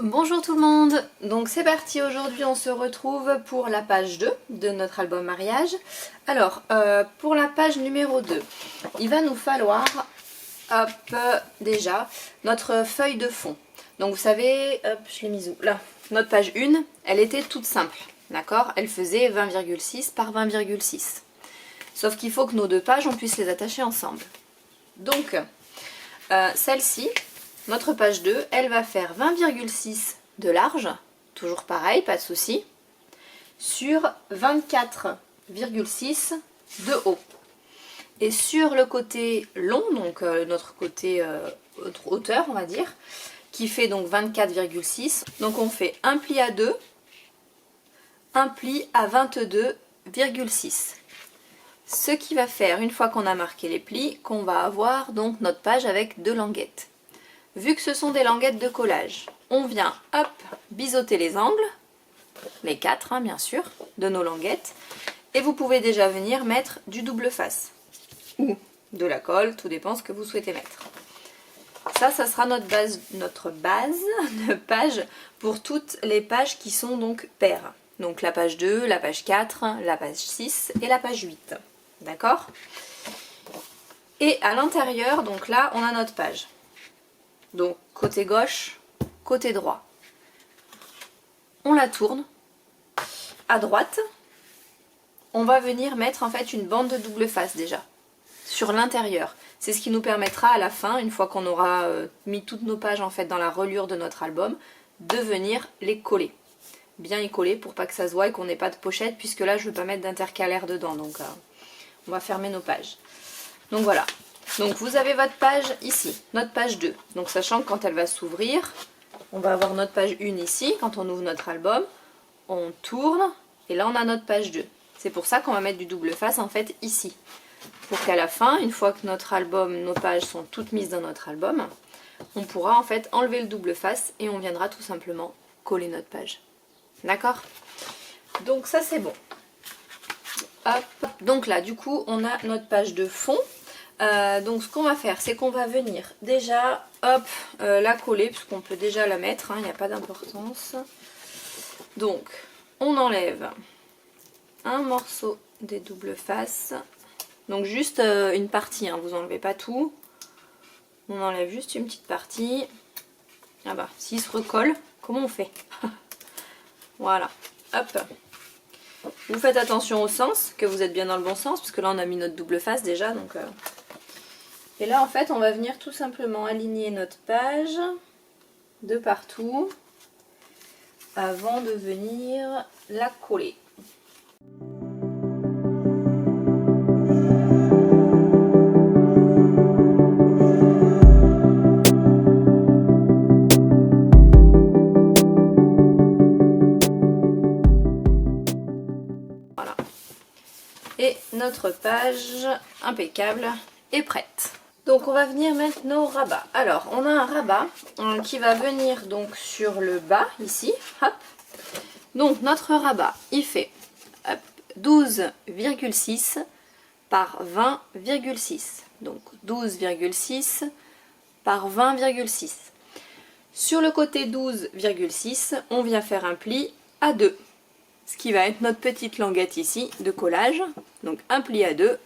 Bonjour tout le monde, donc c'est parti, aujourd'hui on se retrouve pour la page 2 de notre album mariage. Alors pour la page numéro 2, il va nous falloir déjà notre feuille de fond. Donc vous savez, je l'ai mise où? Là, notre page 1, elle était toute simple, d'accord? Elle faisait 20,6 par 20,6. Sauf qu'il faut que nos deux pages, on puisse les attacher ensemble. Donc celle-ci, notre page 2, elle va faire 20,6 de large, toujours pareil, pas de souci, sur 24,6 de haut. Et sur le côté long, donc notre côté notre hauteur, on va dire, qui fait donc 24,6, donc on fait un pli à 2, un pli à 22,6. Ce qui va faire, une fois qu'on a marqué les plis, qu'on va avoir donc notre page avec deux languettes. Vu que ce sont des languettes de collage, on vient, hop, biseauter les angles, les 4 bien sûr, de nos languettes, et vous pouvez déjà venir mettre du double face, ou de la colle, tout dépend ce que vous souhaitez mettre. Ça sera notre base de page pour toutes les pages qui sont donc paires. Donc la page 2, la page 4, la page 6 et la page 8. D'accord? Et à l'intérieur, donc là, on a notre page. Donc côté gauche, côté droit. On la tourne. À droite, on va venir mettre en fait une bande de double face déjà, sur l'intérieur. C'est ce qui nous permettra à la fin, une fois qu'on aura mis toutes nos pages en fait dans la reliure de notre album, de venir les coller. Bien les coller pour pas que ça se voie et qu'on n'ait pas de pochette, puisque là je ne veux pas mettre d'intercalaire dedans, donc on va fermer nos pages. Donc voilà. Donc vous avez votre page ici, notre page 2. Donc sachant que quand elle va s'ouvrir, on va avoir notre page 1 ici, quand on ouvre notre album, on tourne, et là on a notre page 2. C'est pour ça qu'on va mettre du double face en fait ici. Pour qu'à la fin, une fois que notre album, nos pages sont toutes mises dans notre album, on pourra en fait enlever le double face et on viendra tout simplement coller notre page. D'accord? Donc ça c'est bon. Hop. Donc là du coup on a notre page de fond. Donc ce qu'on va faire, c'est qu'on va venir déjà, hop, la coller, puisqu'on peut déjà la mettre, il n'y a pas d'importance. Donc, on enlève un morceau des doubles faces. Donc juste une partie, vous enlevez pas tout. On enlève juste une petite partie. Ah bah, s'il se recolle, comment on fait? Voilà, hop. Vous faites attention au sens, que vous êtes bien dans le bon sens, parce que là on a mis notre double face déjà, donc... Et là en fait on va venir tout simplement aligner notre page de partout avant de venir la coller. Voilà. Et notre page impeccable est prête. Donc on va venir mettre nos rabats. Alors on a un rabat qui va venir donc sur le bas ici. Hop. Donc notre rabat il fait 12,6 par 20,6. Donc 12,6 par 20,6. Sur le côté 12,6 on vient faire un pli à 2. Ce qui va être notre petite languette ici de collage. Donc un pli à 2.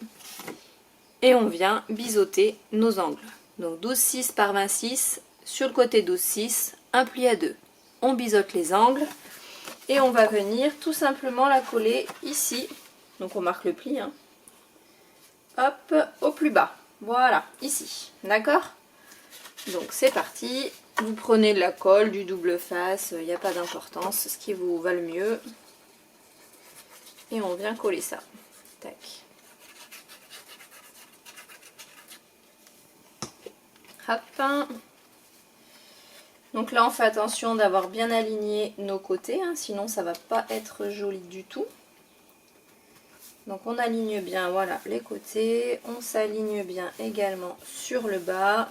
Et on vient biseauter nos angles. Donc 12,6 par 26, sur le côté 12,6, un pli à 2. On biseaute les angles et on va venir tout simplement la coller ici. Donc on marque le pli, hop, au plus bas. Voilà, ici. D'accord? Donc c'est parti. Vous prenez de la colle, du double face, il n'y a pas d'importance, ce qui vous va le mieux. Et on vient coller ça. Tac. Hop. Donc là on fait attention d'avoir bien aligné nos côtés, sinon ça va pas être joli du tout. Donc on aligne bien, voilà, les côtés, on s'aligne bien également sur le bas.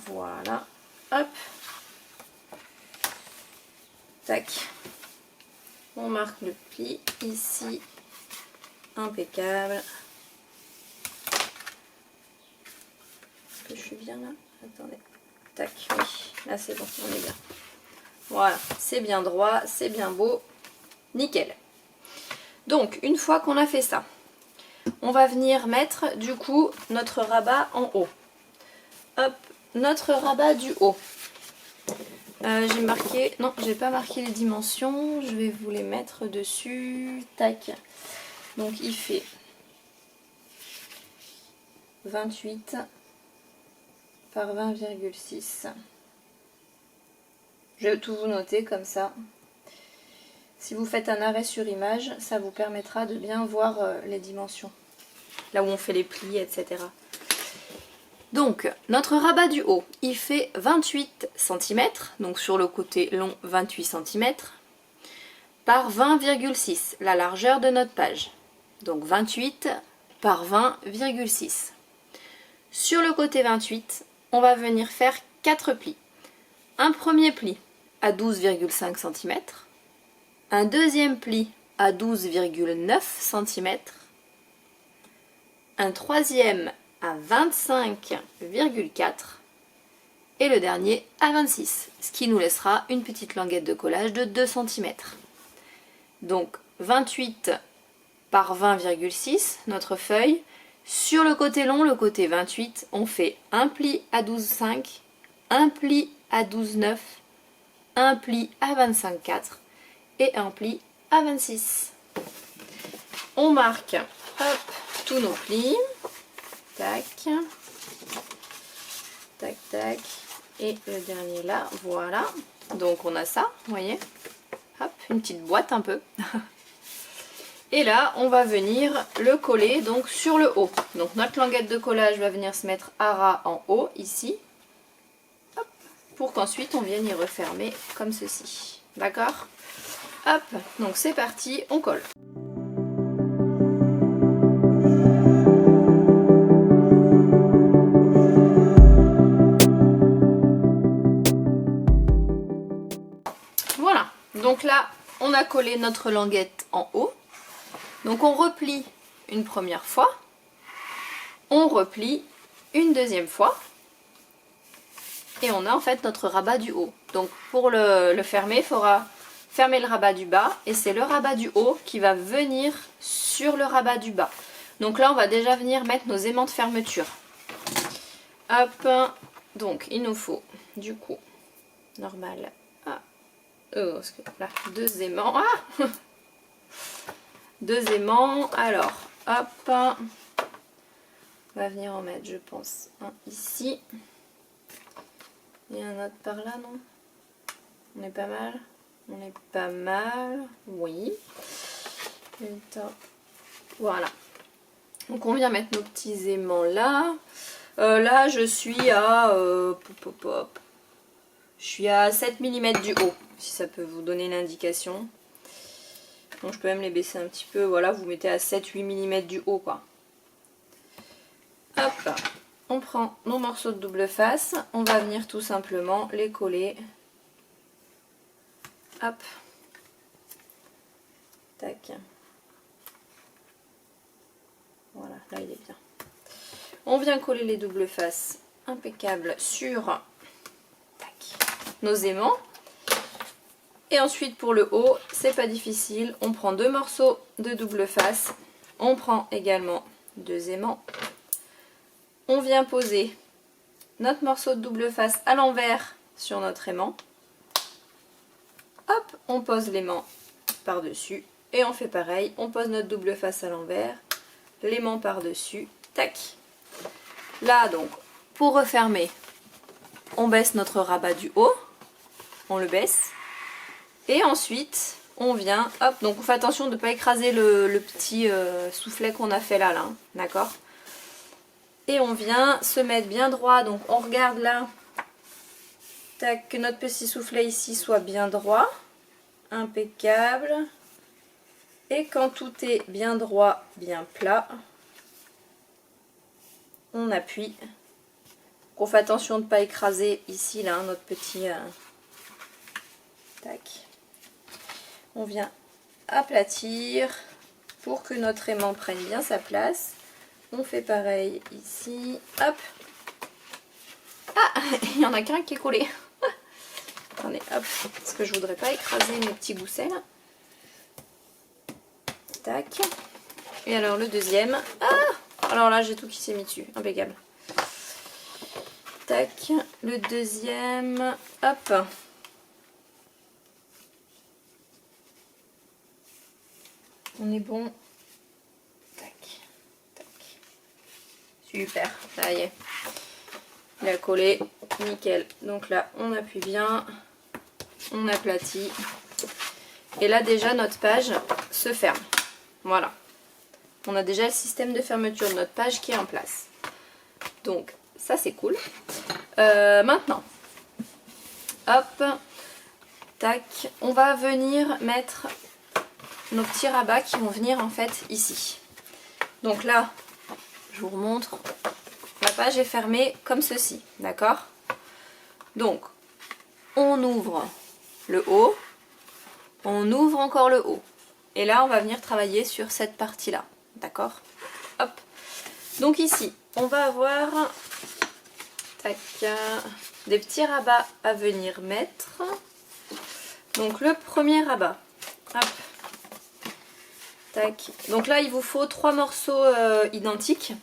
Voilà, hop. Tac. On marque le pli ici, impeccable. Je suis bien là, attendez, tac, oui, là c'est bon, on est bien. Voilà, c'est bien droit, c'est bien beau, nickel. Donc, une fois qu'on a fait ça, on va venir mettre du coup notre rabat en haut. Hop, notre rabat du haut. J'ai marqué, non, j'ai pas marqué les dimensions, je vais vous les mettre dessus. Tac. Donc il fait 28 par 20,6. Je vais tout vous noter comme ça. Si vous faites un arrêt sur image, ça vous permettra de bien voir les dimensions. Là où on fait les plis, etc. Donc, notre rabat du haut, il fait 28 cm, donc sur le côté long 28 cm, par 20,6, la largeur de notre page. Donc 28 par 20,6. Sur le côté 28, on va venir faire 4 plis. Un premier pli à 12,5 cm, un deuxième pli à 12,9 cm, un troisième à 25,4 et le dernier à 26, ce qui nous laissera une petite languette de collage de 2 cm. Donc 28 par 20,6, notre feuille. Sur le côté long, le côté 28, on fait un pli à 12,5, un pli à 12,9, un pli à 25,4 et un pli à 26. On marque, hop, tous nos plis. Tac, tac, tac, et le dernier là, voilà. Donc on a ça, vous voyez, hop, une petite boîte un peu. Et là, on va venir le coller donc sur le haut. Donc notre languette de collage va venir se mettre à ras en haut, ici, hop, pour qu'ensuite on vienne y refermer comme ceci. D'accord? Hop, donc c'est parti, on colle. Voilà, donc là, on a collé notre languette en haut. Donc on replie une première fois, on replie une deuxième fois, et on a en fait notre rabat du haut. Donc pour le fermer, il faudra fermer le rabat du bas, et c'est le rabat du haut qui va venir sur le rabat du bas. Donc là, on va déjà venir mettre nos aimants de fermeture. Hop, donc il nous faut du coup, normal, là, 2 aimants. Ah deux aimants, alors hop, on va venir en mettre, je pense, un ici et un autre par là, non? On est pas mal? On est pas mal, oui. Voilà. Donc on vient mettre nos petits aimants là. Là je suis à je suis à 7 mm du haut, si ça peut vous donner une indication. Donc je peux même les baisser un petit peu, voilà, vous mettez à 7-8 mm du haut quoi. Hop, on prend nos morceaux de double face, on va venir tout simplement les coller. Hop, tac. Voilà, là il est bien. On vient coller les doubles faces impeccables sur tac, nos aimants. Et ensuite pour le haut, c'est pas difficile, on prend 2 morceaux de double face, on prend également 2 aimants, on vient poser notre morceau de double face à l'envers sur notre aimant, hop, on pose l'aimant par dessus et on fait pareil, on pose notre double face à l'envers, l'aimant par dessus, tac. Là donc, pour refermer, on baisse notre rabat du haut, on le baisse. Et ensuite, on vient, hop, donc on fait attention de ne pas écraser le petit soufflet qu'on a fait là, hein, d'accord? Et on vient se mettre bien droit, donc on regarde là, tac, que notre petit soufflet ici soit bien droit, impeccable. Et quand tout est bien droit, bien plat, on appuie. On fait attention de ne pas écraser ici, là, notre petit... tac. On vient aplatir pour que notre aimant prenne bien sa place. On fait pareil ici, hop. Ah, il y en a qu'un qui est collé. Attendez, hop, parce que je voudrais pas écraser mes petits goussets là. Tac. Et alors le deuxième. Ah, alors là j'ai tout qui s'est mis dessus, impeccable. Tac, le deuxième, hop. On est bon. Tac, tac. Super, ça y est. Il a collé, nickel. Donc là, on appuie bien, on aplatit. Et là déjà, notre page se ferme. Voilà. On a déjà le système de fermeture de notre page qui est en place. Donc, ça c'est cool. Maintenant, hop, tac, on va venir mettre nos petits rabats qui vont venir en fait ici. Donc là, je vous remontre, la page est fermée comme ceci, d'accord? Donc, on ouvre le haut, on ouvre encore le haut. Et là, on va venir travailler sur cette partie-là, d'accord? Hop. Donc ici, on va avoir tac, des petits rabats à venir mettre. Donc le premier rabat, hop. Tac. Donc là, il vous faut 3 morceaux identiques,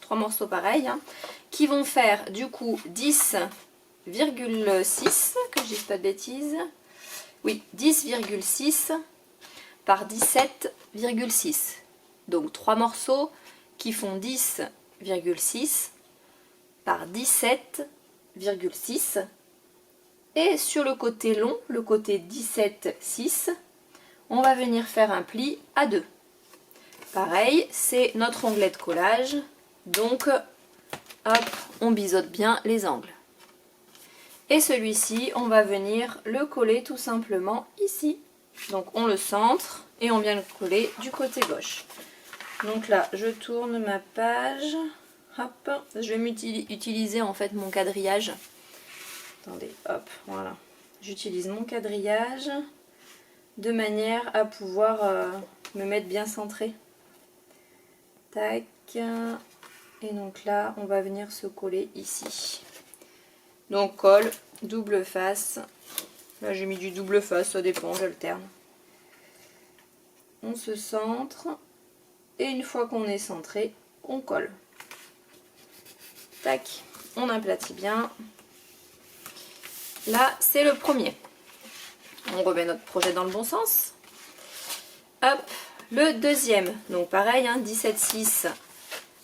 3 morceaux pareils, hein, qui vont faire du coup 10,6, que je dise pas de bêtises. Oui, 10,6 par 17,6. Donc 3 morceaux qui font 10,6 par 17,6. Et sur le côté long, le côté 17,6, on va venir faire un pli à 2. Pareil, c'est notre onglet de collage. Donc, hop, on biseaute bien les angles. Et celui-ci, on va venir le coller tout simplement ici. Donc, on le centre et on vient le coller du côté gauche. Donc là, je tourne ma page. Hop, je vais utiliser en fait mon quadrillage. Attendez, hop, voilà. J'utilise mon quadrillage de manière à pouvoir me mettre bien centré. Tac. Et donc là, on va venir se coller ici. Donc colle, double face. Là, j'ai mis du double face, ça dépend, j'alterne. On se centre. Et une fois qu'on est centré, on colle. Tac, on aplatit bien. Là, c'est le premier. On remet notre projet dans le bon sens. Hop, le deuxième. Donc pareil, hein, 17,6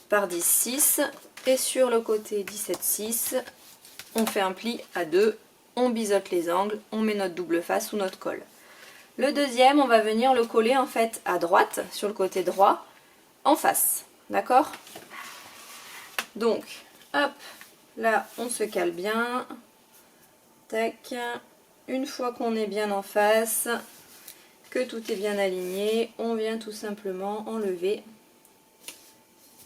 par 10,6. Et sur le côté 17,6, on fait un pli à 2. On biseaute les angles, on met notre double face ou notre colle. Le deuxième, on va venir le coller en fait à droite, sur le côté droit, en face. D'accord? Donc, hop, là, on se cale bien. Tac. Une fois qu'on est bien en face, que tout est bien aligné, on vient tout simplement enlever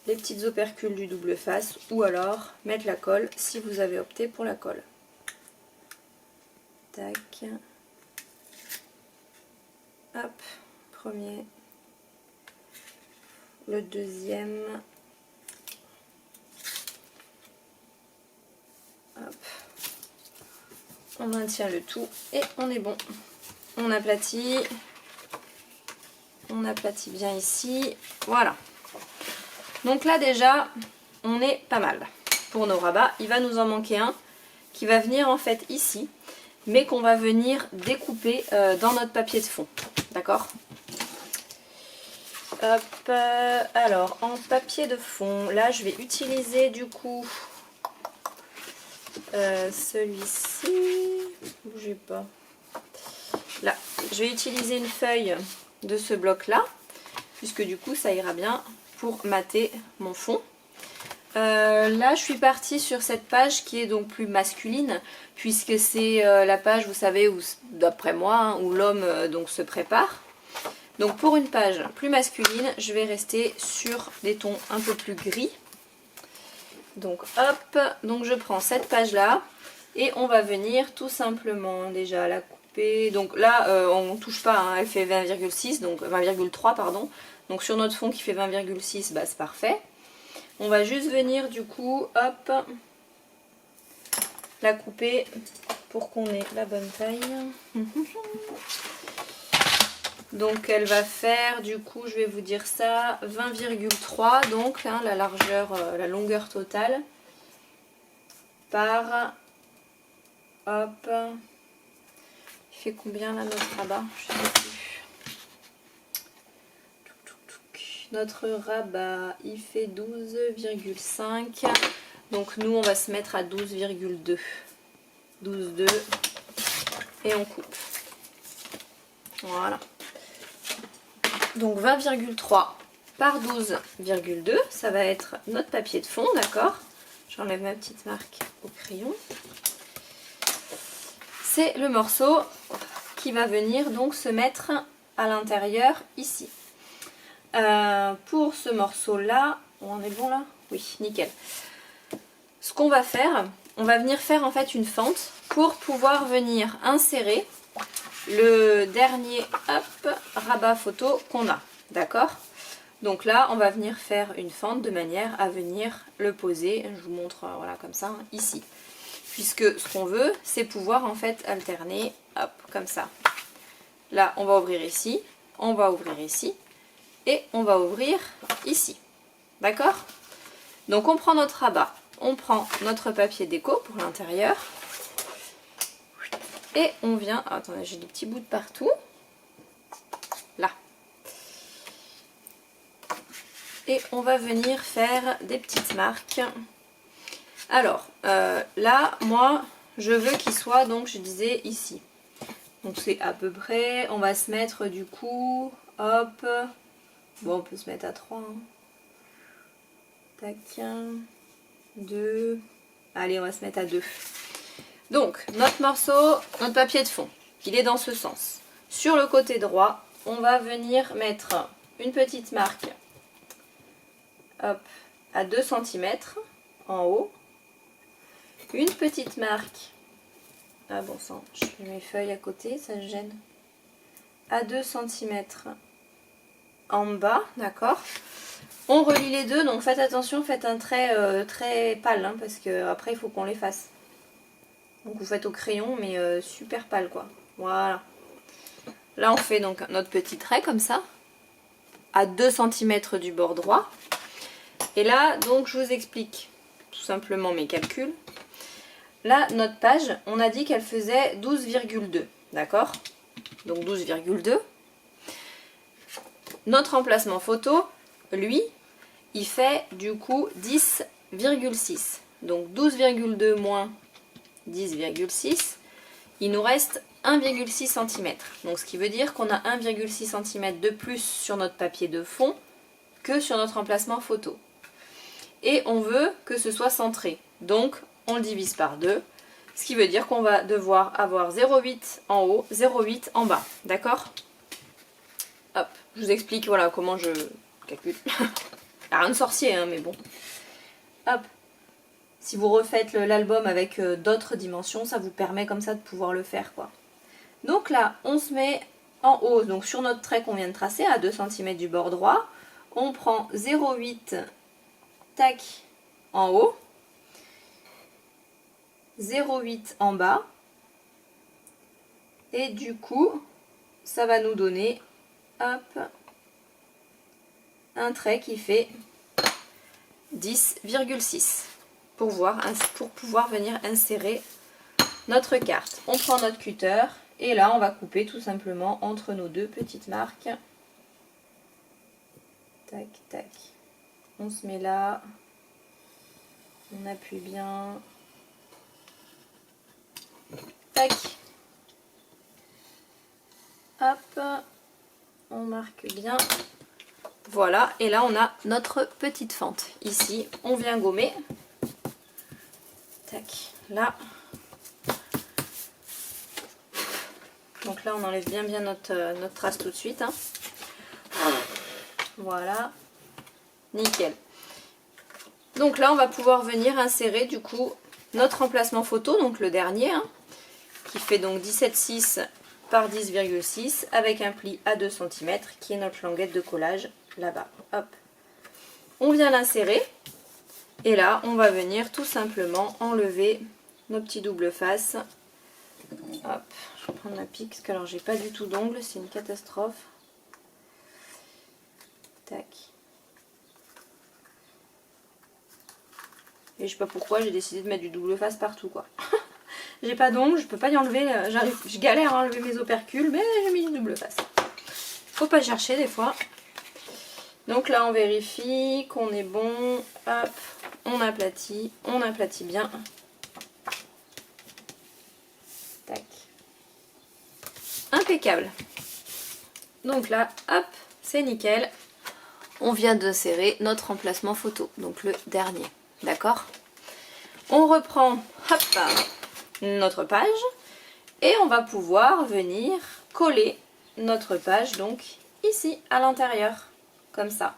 les petites opercules du double face ou alors mettre la colle si vous avez opté pour la colle. Tac. Hop, premier. Le deuxième. Hop. On maintient le tout et on est bon. On aplatit bien ici. Voilà. Donc là déjà, on est pas mal pour nos rabats. Il va nous en manquer un qui va venir en fait ici, mais qu'on va venir découper dans notre papier de fond. D'accord? Hop, alors en papier de fond, là je vais utiliser du coup celui-ci, bougez pas, là je vais utiliser une feuille de ce bloc là puisque du coup ça ira bien pour mater mon fond. Là je suis partie sur cette page qui est donc plus masculine puisque c'est la page, vous savez, où d'après moi, hein, où l'homme donc se prépare. Donc pour une page plus masculine, je vais rester sur des tons un peu plus gris. Donc hop, donc je prends cette page là et on va venir tout simplement déjà la couper. Donc là on ne touche pas, hein, elle fait 20,6, donc 20,3 pardon. Donc sur notre fond qui fait 20,6, bah, c'est parfait. On va juste venir du coup, hop, la couper pour qu'on ait la bonne taille. Donc elle va faire, du coup je vais vous dire ça, 20,3 donc hein, la largeur, la longueur totale par, hop, il fait combien là notre rabat? Je sais plus. Notre rabat il fait 12,5, donc nous on va se mettre à 12,2. 12,2 et on coupe. Voilà. Donc 20,3 par 12,2, ça va être notre papier de fond, d'accord? J'enlève ma petite marque au crayon. C'est le morceau qui va venir donc se mettre à l'intérieur ici. Pour ce morceau-là, on est bon là? Oui, nickel. Ce qu'on va faire, on va venir faire en fait une fente pour pouvoir venir insérer le dernier rabat photo qu'on a, d'accord? Donc là on va venir faire une fente de manière à venir le poser, je vous montre voilà comme ça hein, ici, puisque ce qu'on veut c'est pouvoir en fait alterner, hop comme ça. Là on va ouvrir ici, on va ouvrir ici et on va ouvrir ici, d'accord? Donc on prend notre rabat, on prend notre papier déco pour l'intérieur. Et on vient, attendez j'ai des petits bouts de partout, là. Et on va venir faire des petites marques. Alors là moi je veux qu'il soit donc je disais ici. Donc c'est à peu près, on va se mettre du coup, hop, bon on peut se mettre à 3. Hein. Tac, 2, allez on va se mettre à 2. Donc notre morceau, notre papier de fond, il est dans ce sens. Sur le côté droit, on va venir mettre une petite marque hop, à 2 cm en haut. Une petite marque, ah bon sang, je mets mes feuilles à côté, ça me gêne. À 2 cm en bas, d'accord. On relie les deux, donc faites attention, faites un trait très pâle, hein, parce que après il faut qu'on les fasse. Donc vous faites au crayon mais super pâle quoi. Voilà. Là on fait donc notre petit trait comme ça. À 2 cm du bord droit. Et là donc je vous explique tout simplement mes calculs. Là notre page on a dit qu'elle faisait 12,2. D'accord? Donc 12,2. Notre emplacement photo, lui, il fait du coup 10,6. Donc 12,2 moins 10,6, il nous reste 1,6 cm. Donc ce qui veut dire qu'on a 1,6 cm de plus sur notre papier de fond que sur notre emplacement photo. Et on veut que ce soit centré. Donc on le divise par 2. Ce qui veut dire qu'on va devoir avoir 0,8 en haut, 0,8 en bas. D'accord? Hop, je vous explique voilà comment je calcule. Rien de sorcier hein, mais bon. Hop. Si vous refaites l'album avec d'autres dimensions, ça vous permet comme ça de pouvoir le faire quoi. Donc là, on se met en haut, donc sur notre trait qu'on vient de tracer, à 2 cm du bord droit. On prend 0,8 tac en haut, 0,8 en bas. Et du coup, ça va nous donner hop, un trait qui fait 10,6. Pour pouvoir venir insérer notre carte. On prend notre cutter et là on va couper tout simplement entre nos deux petites marques. Tac, tac. On se met là. On appuie bien. Tac. Hop. On marque bien. Voilà. Et là on a notre petite fente. Ici, on vient gommer. Tac, là. Donc là on enlève bien notre trace tout de suite. Hein. Voilà. Nickel. Donc là on va pouvoir venir insérer du coup notre emplacement photo, donc le dernier, hein, qui fait donc 17,6 par 10,6 avec un pli à 2 cm qui est notre languette de collage là-bas. Hop. On vient l'insérer. Et là, on va venir tout simplement enlever nos petits double face. Hop, je vais prendre ma pique parce que alors j'ai pas du tout d'ongles, c'est une catastrophe. Tac. Et je sais pas pourquoi j'ai décidé de mettre du double face partout quoi. J'ai pas d'ongles, je peux pas y enlever, je galère à enlever mes opercules, mais j'ai mis du double face. Faut pas chercher des fois. Donc là on vérifie qu'on est bon. Hop, on aplatit bien. Tac. Impeccable. Donc là, hop, c'est nickel. On vient de serrer notre emplacement photo, donc le dernier. D'accord? On reprend, hop, notre page et on va pouvoir venir coller notre page donc ici à l'intérieur, comme ça.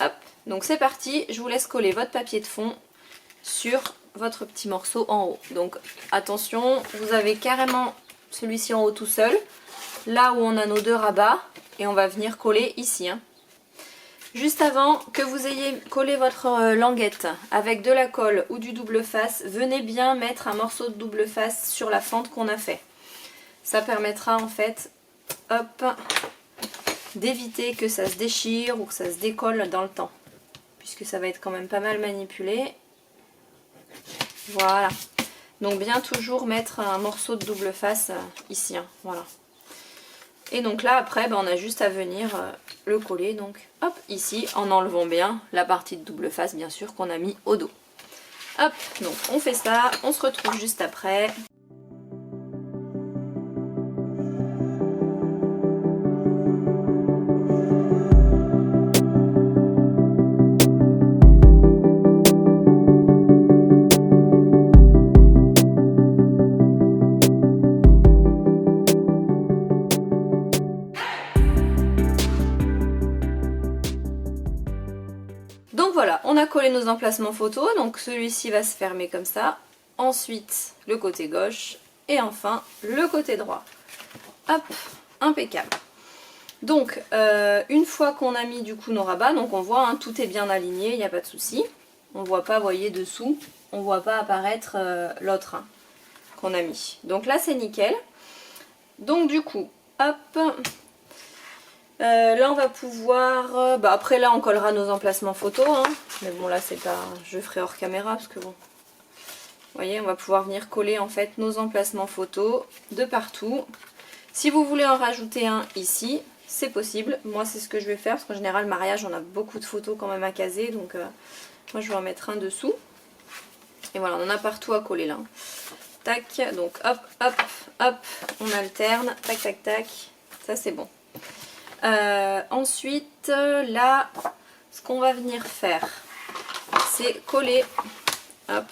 Hop, donc c'est parti, je vous laisse coller votre papier de fond sur votre petit morceau en haut. Donc attention, vous avez carrément celui-ci en haut tout seul, là où on a nos deux rabats, et on va venir coller ici. Hein. Juste avant que vous ayez collé votre languette avec de la colle ou du double face, venez bien mettre un morceau de double face sur la fente qu'on a fait. Ça permettra en fait, hop, d'éviter que ça se déchire ou que ça se décolle dans le temps. Puisque ça va être quand même pas mal manipulé. Voilà. Donc bien toujours mettre un morceau de double face ici. Hein, voilà. Et donc là après on a juste à venir le coller donc hop ici en enlevant bien la partie de double face bien sûr qu'on a mis au dos. Hop, donc on fait ça, on se retrouve juste après. Donc voilà, on a collé nos emplacements photos, donc celui-ci va se fermer comme ça, ensuite le côté gauche et enfin le côté droit. Hop, impeccable. Donc une fois qu'on a mis du coup nos rabats, donc on voit hein, tout est bien aligné, il n'y a pas de souci. On ne voit pas, vous voyez dessous, on ne voit pas apparaître l'autre hein, qu'on a mis. Donc là c'est nickel. Donc du coup, hop... là on va pouvoir, après là on collera nos emplacements photos, hein. Mais bon là c'est pas, je ferai hors caméra parce que bon, vous voyez on va pouvoir venir coller en fait nos emplacements photos de partout. Si vous voulez en rajouter un ici, c'est possible, moi c'est ce que je vais faire parce qu'en général mariage on a beaucoup de photos quand même à caser, donc moi je vais en mettre un dessous. Et voilà on en a partout à coller là. Tac, donc hop hop hop, on alterne, tac tac tac, ça c'est bon. Ensuite là ce qu'on va venir faire c'est coller hop,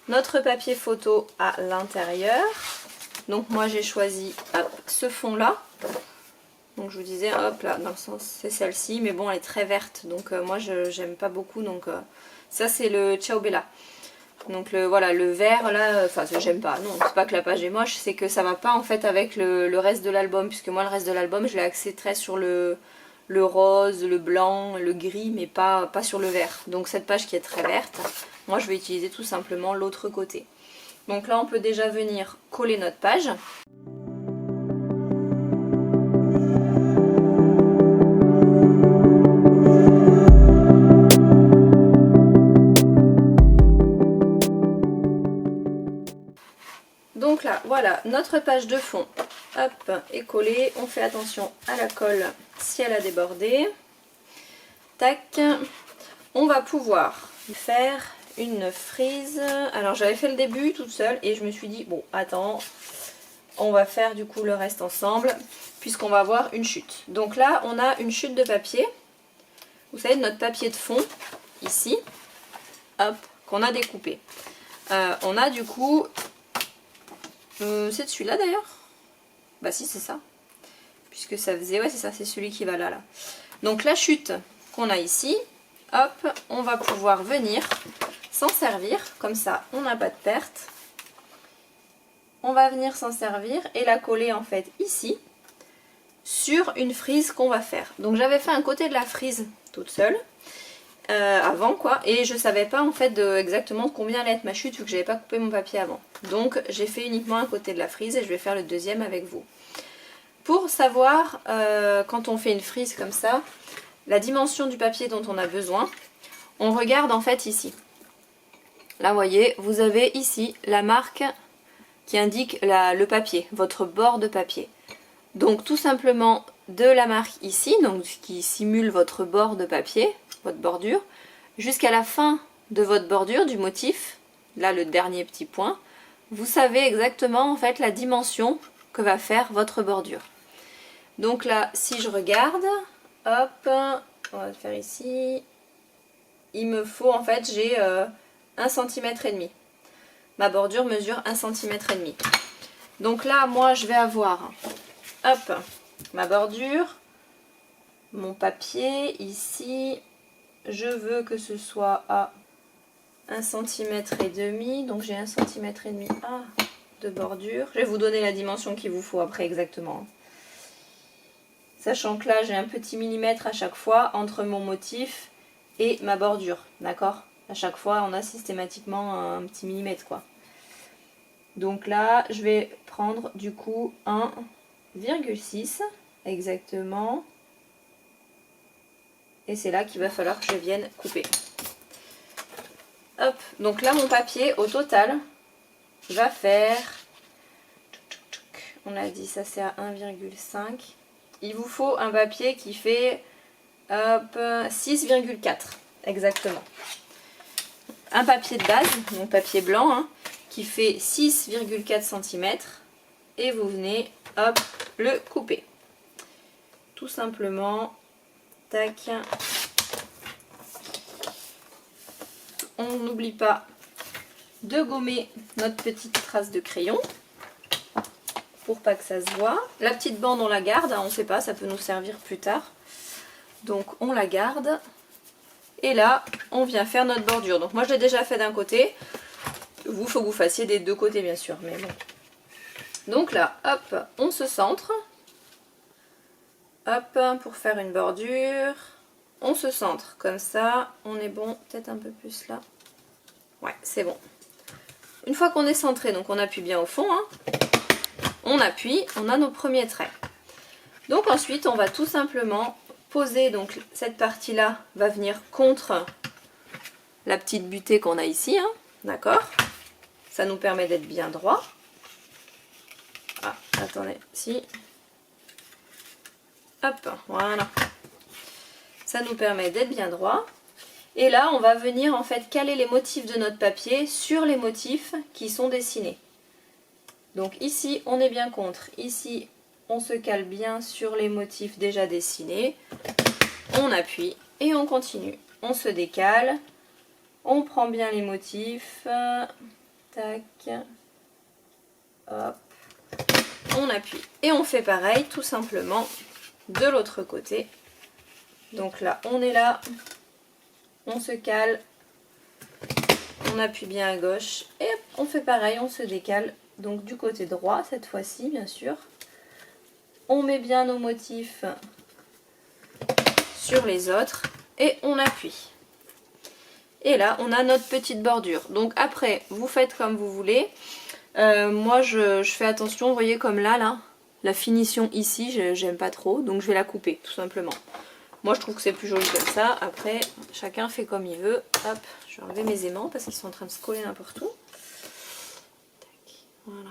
notre papier photo à l'intérieur. Donc moi j'ai choisi hop, ce fond là, donc je vous disais hop là dans le sens c'est celle-ci, mais bon elle est très verte donc moi j'aime pas beaucoup, donc ça c'est le Ciao Bella. Donc voilà le vert là, enfin j'aime pas, non c'est pas que la page est moche, c'est que ça va pas en fait avec le reste de l'album, puisque moi le reste de l'album je l'ai axé très sur le rose, le blanc, le gris, mais pas sur le vert. Donc cette page qui est très verte, moi je vais utiliser tout simplement l'autre côté. Donc là on peut déjà venir coller notre page. Donc là, voilà, notre page de fond, hop, est collée. On fait attention à la colle si elle a débordé. Tac. On va pouvoir faire une frise. Alors j'avais fait le début toute seule et je me suis dit, bon, attends, on va faire du coup le reste ensemble puisqu'on va avoir une chute. Donc là, on a une chute de papier. Vous savez, notre papier de fond, ici, hop, qu'on a découpé. On a du coup... c'est de celui-là d'ailleurs. Bah si c'est ça. Puisque ça faisait... Ouais c'est ça, c'est celui qui va là. Donc la chute qu'on a ici, hop, on va pouvoir venir s'en servir. Comme ça, on n'a pas de perte. On va venir s'en servir et la coller en fait ici. Sur une frise qu'on va faire. Donc j'avais fait un côté de la frise toute seule. avant quoi, et je savais pas en fait exactement combien allait être ma chute vu que j'avais pas coupé mon papier avant. Donc j'ai fait uniquement un côté de la frise et je vais faire le deuxième avec vous. Pour savoir quand on fait une frise comme ça, la dimension du papier dont on a besoin, on regarde en fait ici. Là vous voyez, vous avez ici la marque qui indique le papier, votre bord de papier. Donc tout simplement de la marque ici, donc qui simule votre bord de papier, votre bordure, jusqu'à la fin de votre bordure du motif, là le dernier petit point, vous savez exactement en fait la dimension que va faire votre bordure. Donc là, si je regarde, hop, on va le faire ici, il me faut en fait, j'ai 1,5 cm. Ma bordure mesure 1,5 cm. Donc là, moi je vais avoir, hop, ma bordure, mon papier ici, je veux que ce soit à 1,5 cm, donc j'ai 1,5 cm de bordure. Je vais vous donner la dimension qu'il vous faut après exactement. Sachant que là j'ai un petit millimètre à chaque fois entre mon motif et ma bordure, d'accord? À chaque fois on a systématiquement un petit millimètre quoi. Donc là je vais prendre du coup 1,6 exactement. Et c'est là qu'il va falloir que je vienne couper. Hop, donc là mon papier au total va faire, on a dit ça c'est à 1,5. Il vous faut un papier qui fait 6,4 exactement. Un papier de base, donc papier blanc, hein, qui fait 6,4 cm. Et vous venez, hop, le couper. Tout simplement, tac. On n'oublie pas de gommer notre petite trace de crayon pour pas que ça se voit. La petite bande on la garde, on ne sait pas, ça peut nous servir plus tard. Donc on la garde. Et là on vient faire notre bordure. Donc moi je l'ai déjà fait d'un côté. Vous, faut que vous fassiez des deux côtés bien sûr. Mais bon. Donc là, hop, on se centre. Hop, pour faire une bordure. On se centre comme ça. On est bon, peut-être un peu plus là. Ouais, c'est bon. Une fois qu'on est centré, donc on appuie bien au fond, hein, on appuie, on a nos premiers traits. Donc ensuite, on va tout simplement poser, donc cette partie-là va venir contre la petite butée qu'on a ici, hein, d'accord? Ça nous permet d'être bien droit. Ah, attendez, si. Hop, voilà. Ça nous permet d'être bien droit. Et là, on va venir en fait caler les motifs de notre papier sur les motifs qui sont dessinés. Donc ici, on est bien contre. Ici, on se cale bien sur les motifs déjà dessinés. On appuie et on continue. On se décale. On prend bien les motifs. Tac. Hop. On appuie. Et on fait pareil, tout simplement, de l'autre côté. Donc là, on est là. On se cale, on appuie bien à gauche et on fait pareil, on se décale donc du côté droit cette fois-ci bien sûr. On met bien nos motifs sur les autres et on appuie. Et là on a notre petite bordure. Donc après vous faites comme vous voulez. Moi je fais attention, vous voyez comme là, la finition ici j'aime pas trop, donc je vais la couper tout simplement. Moi je trouve que c'est plus joli comme ça. Après chacun fait comme il veut. Hop, je vais enlever mes aimants parce qu'ils sont en train de se coller n'importe où. Tac, voilà.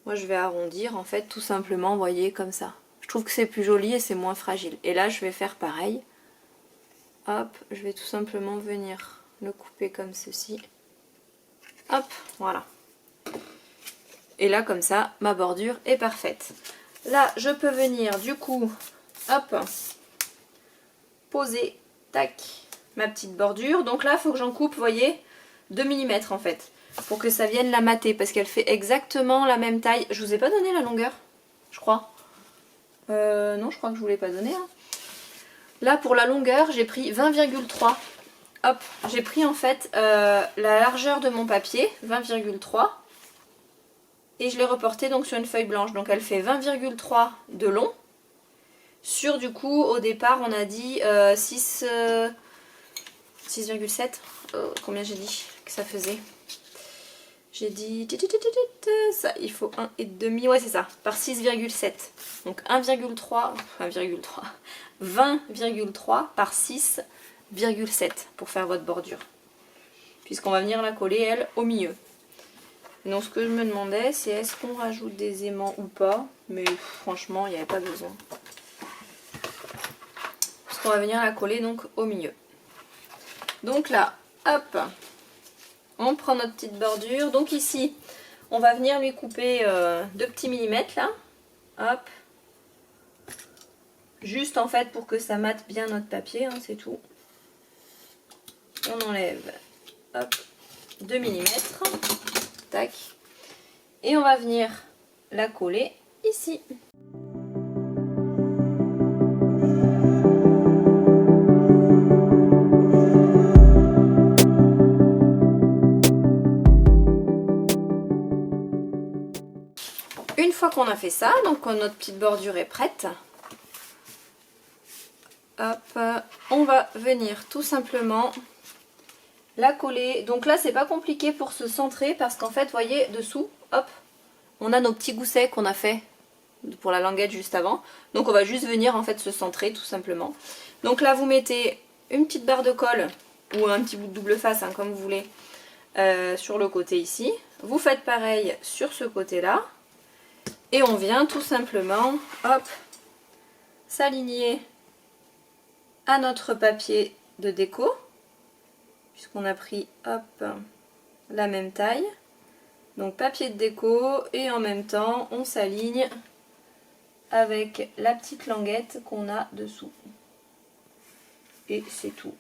Moi je vais arrondir en fait tout simplement, vous voyez, comme ça. Je trouve que c'est plus joli et c'est moins fragile. Et là je vais faire pareil. Hop, je vais tout simplement venir le couper comme ceci. Hop, voilà. Et là comme ça, ma bordure est parfaite. Là je peux venir du coup, hop, poser, tac, ma petite bordure. Donc là, il faut que j'en coupe, vous voyez, 2 mm en fait, pour que ça vienne la mater, parce qu'elle fait exactement la même taille. Je vous ai pas donné la longueur, je crois. Non, je crois que je vous l'ai pas donné. Hein. Là, pour la longueur, j'ai pris 20,3. Hop, j'ai pris en fait la largeur de mon papier, 20,3. Et je l'ai reporté donc sur une feuille blanche. Donc elle fait 20,3 de long. Sur du coup au départ on a dit 6 6,7. Combien j'ai dit que ça faisait? J'ai dit ça, il faut 1,5, ouais c'est ça, par 6,7. Donc 20,3 par 6,7 pour faire votre bordure. Puisqu'on va venir la coller, elle, au milieu. Donc ce que je me demandais, c'est est-ce qu'on rajoute des aimants ou pas. Mais franchement, il n'y avait pas besoin. Parce qu'on va venir la coller donc au milieu. Donc là, hop, on prend notre petite bordure. Donc ici, on va venir lui couper 2 petits millimètres là. Hop. Juste en fait pour que ça mate bien notre papier, hein, c'est tout. On enlève, hop, 2 millimètres. Tac. Et on va venir la coller ici. Une fois qu'on a fait ça, donc notre petite bordure est prête, hop, on va venir tout simplement la coller. Donc là c'est pas compliqué pour se centrer parce qu'en fait vous voyez dessous, hop, on a nos petits goussets qu'on a fait pour la languette juste avant. Donc on va juste venir en fait se centrer tout simplement. Donc là vous mettez une petite barre de colle ou un petit bout de double face, hein, comme vous voulez, sur le côté ici. Vous faites pareil sur ce côté là. Et on vient tout simplement, hop, s'aligner à notre papier de déco, puisqu'on a pris, hop, la même taille. Donc papier de déco, et en même temps, on s'aligne avec la petite languette qu'on a dessous. Et c'est tout.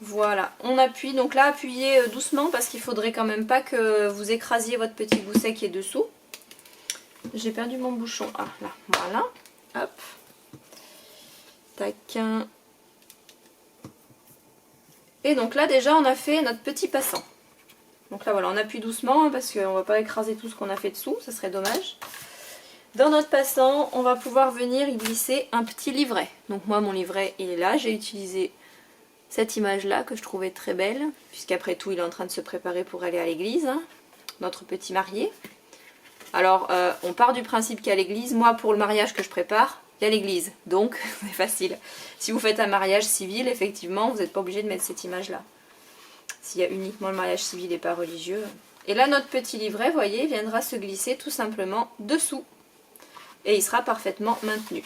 Voilà, on appuie. Donc là, appuyez doucement, parce qu'il faudrait quand même pas que vous écrasiez votre petit gousset qui est dessous. J'ai perdu mon bouchon. Ah là, voilà. Hop. Tac. Et donc là déjà on a fait notre petit passant. Donc là voilà, on appuie doucement hein, parce qu'on ne va pas écraser tout ce qu'on a fait dessous, ça serait dommage. Dans notre passant, on va pouvoir venir y glisser un petit livret. Donc moi mon livret il est là, j'ai utilisé cette image là que je trouvais très belle. Puisqu'après tout il est en train de se préparer pour aller à l'église. Hein, notre petit marié. Alors, on part du principe qu'à l'église, moi pour le mariage que je prépare, il y a l'église. Donc, c'est facile. Si vous faites un mariage civil, effectivement, vous n'êtes pas obligé de mettre cette image-là. S'il y a uniquement le mariage civil et pas religieux. Et là, notre petit livret, vous voyez, viendra se glisser tout simplement dessous. Et il sera parfaitement maintenu.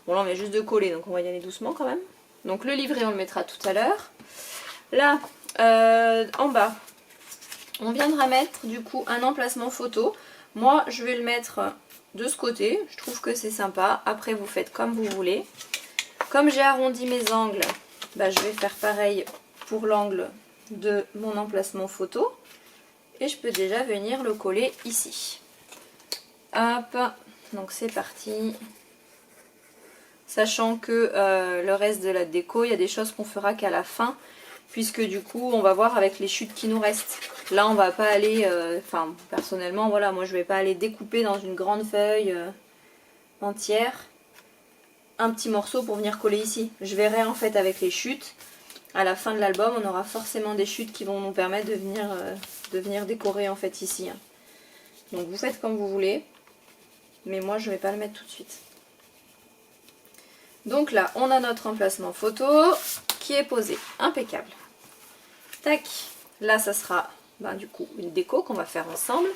Bon, là, on vient juste de coller, donc on va y aller doucement quand même. Donc, le livret, on le mettra tout à l'heure. Là, en bas, on viendra mettre, du coup, un emplacement photo. Moi, je vais le mettre de ce côté. Je trouve que c'est sympa. Après, vous faites comme vous voulez. Comme j'ai arrondi mes angles, bah, je vais faire pareil pour l'angle de mon emplacement photo. Et je peux déjà venir le coller ici. Hop. Donc, c'est parti. Sachant que le reste de la déco, il y a des choses qu'on fera qu'à la fin. Puisque du coup, on va voir avec les chutes qui nous restent. Là, on va pas aller, enfin, personnellement, voilà, moi je vais pas aller découper dans une grande feuille entière un petit morceau pour venir coller ici. Je verrai en fait avec les chutes. À la fin de l'album, on aura forcément des chutes qui vont nous permettre de venir décorer en fait ici. Hein. Donc vous faites comme vous voulez. Mais moi, je vais pas le mettre tout de suite. Donc là, on a notre emplacement photo qui est posé. Impeccable. Tac. Là, ça sera du coup une déco qu'on va faire ensemble.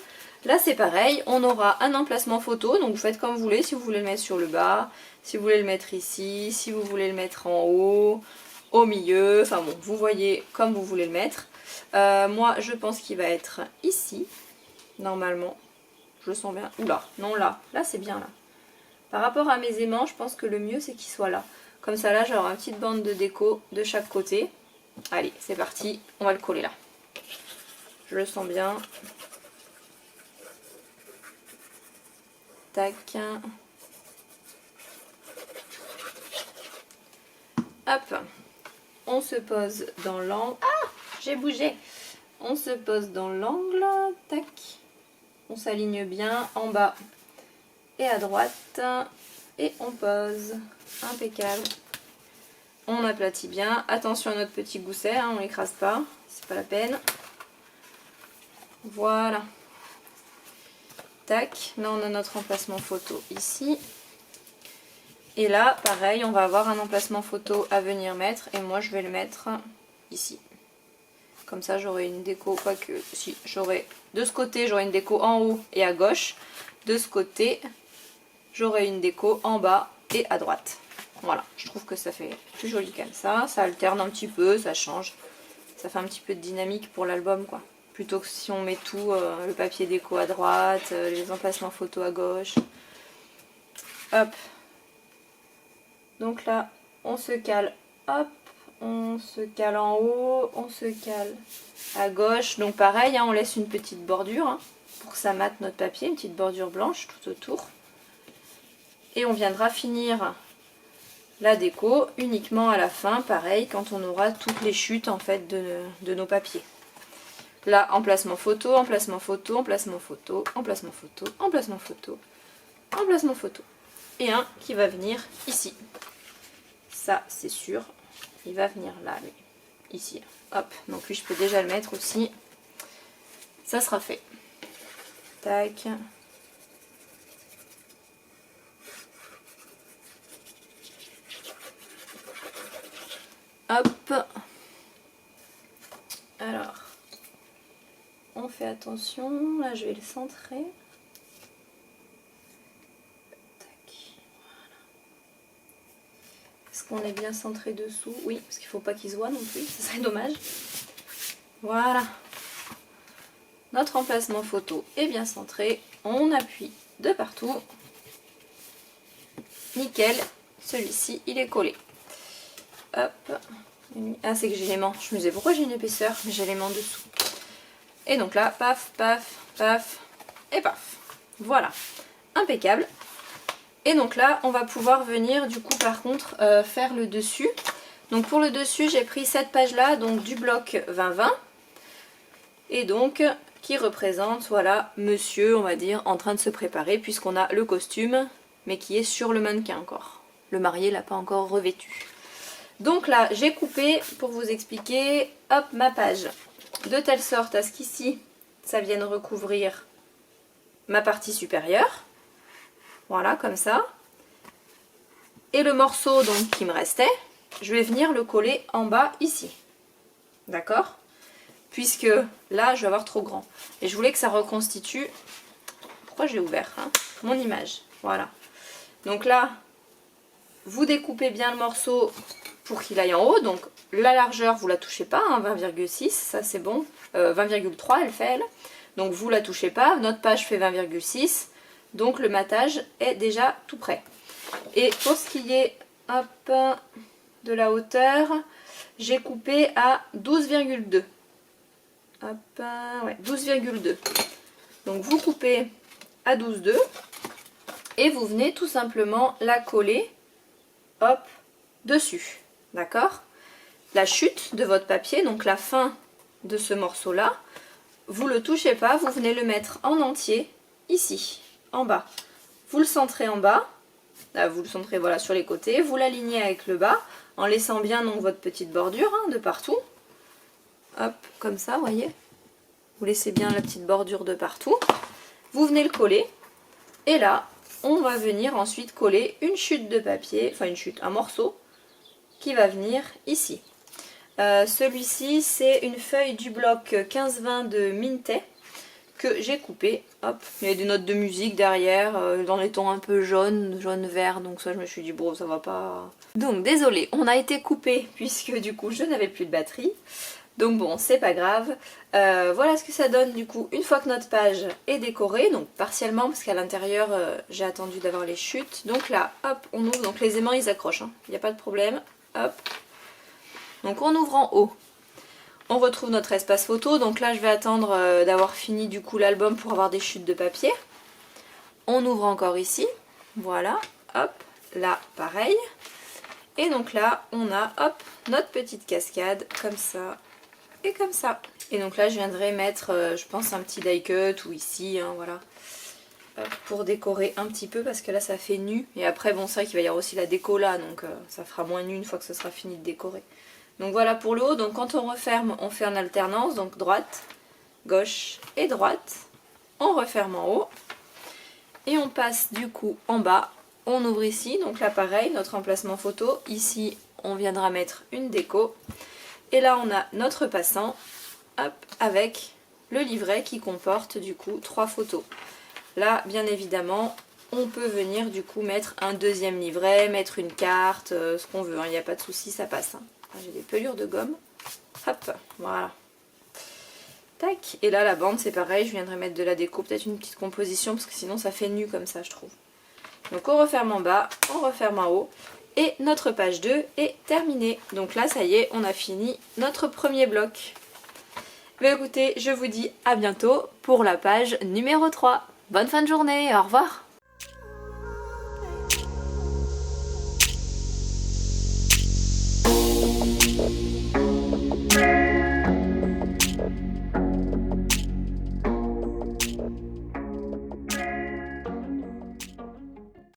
Là, c'est pareil. On aura un emplacement photo. Donc, vous faites comme vous voulez. Si vous voulez le mettre sur le bas, si vous voulez le mettre ici, si vous voulez le mettre en haut, au milieu. Enfin bon, vous voyez comme vous voulez le mettre. Moi, je pense qu'il va être ici. Normalement. Je le sens bien. Oula, non là. Là, c'est bien là. Par rapport à mes aimants, je pense que le mieux, c'est qu'il soit là. Comme ça, là, j'aurai une petite bande de déco de chaque côté. Allez, c'est parti. On va le coller là. Je le sens bien. Tac. Hop. On se pose dans l'angle. Ah, j'ai bougé. On se pose dans l'angle. Tac. On s'aligne bien en bas et à droite. Et on pose. Impeccable. on aplatit bien. Attention à notre petit gousset, hein, on l'écrase pas, c'est pas la peine. Voilà. Tac, là on a notre emplacement photo ici. Et là, pareil, on va avoir un emplacement photo à venir mettre. Et moi, je vais le mettre ici. Comme ça, j'aurai une déco, quoique, si, j'aurai de ce côté, j'aurai une déco en haut et à gauche. De ce côté, j'aurai une déco en bas et à droite. Voilà, je trouve que ça fait plus joli comme ça. Ça alterne un petit peu, ça change. Ça fait un petit peu de dynamique pour l'album, quoi. Plutôt que si on met tout, le papier déco à droite, les emplacements photos à gauche. Hop. Donc là, on se cale, hop, on se cale en haut, on se cale à gauche. Donc pareil, hein, on laisse une petite bordure hein, pour que ça mate notre papier, une petite bordure blanche tout autour. Et on viendra finir la déco uniquement à la fin, pareil, quand on aura toutes les chutes en fait de nos papiers. Là, emplacement photo, emplacement photo, emplacement photo, emplacement photo, emplacement photo, emplacement photo. Et un qui va venir ici. Ça, c'est sûr. Il va venir là, lui. Ici. Hop. Donc lui, je peux déjà le mettre aussi. Ça sera fait. Tac. Hop. Alors. On fait attention. Là, je vais le centrer. Est-ce qu'on est bien centré dessous? Oui, parce qu'il ne faut pas qu'il se voit non plus, ce serait dommage. Voilà. Notre emplacement photo est bien centré. On appuie de partout. Nickel. Celui-ci, il est collé. Hop. Ah, c'est que j'ai l'aimant. Je me disais pourquoi j'ai une épaisseur, mais j'ai l'aimant dessous. Et donc là, paf, paf, paf, et paf. Voilà. Impeccable. Et donc là, on va pouvoir venir du coup par contre faire le dessus. Donc pour le dessus, j'ai pris cette page-là, donc du bloc 2020. Et donc, qui représente, voilà, monsieur, on va dire, en train de se préparer, puisqu'on a le costume, mais qui est sur le mannequin encore. Le marié l'a pas encore revêtu. Donc là, j'ai coupé, pour vous expliquer, hop, ma page. De telle sorte à ce qu'ici, ça vienne recouvrir ma partie supérieure. Voilà, comme ça. Et le morceau donc qui me restait, je vais venir le coller en bas ici. D'accord? Puisque là, je vais avoir trop grand. Et je voulais que ça reconstitue... Pourquoi j'ai ouvert hein, mon image. Voilà. Donc là, vous découpez bien le morceau pour qu'il aille en haut. Donc la largeur, vous la touchez pas, hein, 20,6, ça c'est bon. 20,3 elle fait elle. Donc vous la touchez pas. Notre page fait 20,6. Donc le matage est déjà tout prêt. Et pour ce qui est hop, de la hauteur, j'ai coupé à 12,2. Hop, ouais, 12,2. Donc vous coupez à 12,2 et vous venez tout simplement la coller, hop, dessus. D'accord? La chute de votre papier, donc la fin de ce morceau-là, vous le touchez pas, vous venez le mettre en entier ici. En bas, vous le centrez en bas, là, vous le centrez voilà, sur les côtés, vous l'alignez avec le bas, en laissant bien donc votre petite bordure hein, de partout. Hop, comme ça, vous voyez. Vous laissez bien la petite bordure de partout. Vous venez le coller, et là, on va venir ensuite coller une chute de papier, enfin une chute, un morceau, qui va venir ici. Celui-ci, c'est une feuille du bloc 15-20 de Mintet, que j'ai coupé, hop, il y a des notes de musique derrière, dans les tons un peu jaunes, jaune-vert, donc ça je me suis dit bon ça va pas... Donc désolé, on a été coupé puisque du coup je n'avais plus de batterie, donc bon c'est pas grave. Voilà ce que ça donne du coup une fois que notre page est décorée, donc partiellement parce qu'à l'intérieur j'ai attendu d'avoir les chutes, donc là hop on ouvre, donc les aimants ils accrochent, il n'y a pas de problème, hop, donc on ouvre en haut. On retrouve notre espace photo, donc là je vais attendre d'avoir fini du coup l'album pour avoir des chutes de papier. On ouvre encore ici, voilà, hop, là pareil. Et donc là on a, hop, notre petite cascade, comme ça et comme ça. Et donc là je viendrai mettre, je pense un petit die cut ou ici, hein, voilà. pour décorer un petit peu parce que là ça fait nu. Et après bon c'est vrai qu'il va y avoir aussi la déco là, donc ça fera moins nu une fois que ce sera fini de décorer. Donc voilà pour le haut. Donc quand on referme, on fait en alternance, donc droite, gauche et droite. On referme en haut. Et on passe du coup en bas. On ouvre ici, donc là pareil, notre emplacement photo. Ici on viendra mettre une déco. Et là on a notre passant, hop, avec le livret qui comporte du coup 3 photos. Là bien évidemment on peut venir du coup mettre un deuxième livret, mettre une carte, ce qu'on veut, il n'y a pas de souci, ça passe. J'ai des pelures de gomme. Hop, voilà. Tac. Et là la bande c'est pareil, je viendrai mettre de la déco, peut-être une petite composition parce que sinon ça fait nu comme ça je trouve. Donc on referme en bas, on referme en haut et notre page 2 est terminée. Donc là ça y est, on a fini notre premier bloc. Mais écoutez, je vous dis à bientôt pour la page numéro 3. Bonne fin de journée, au revoir.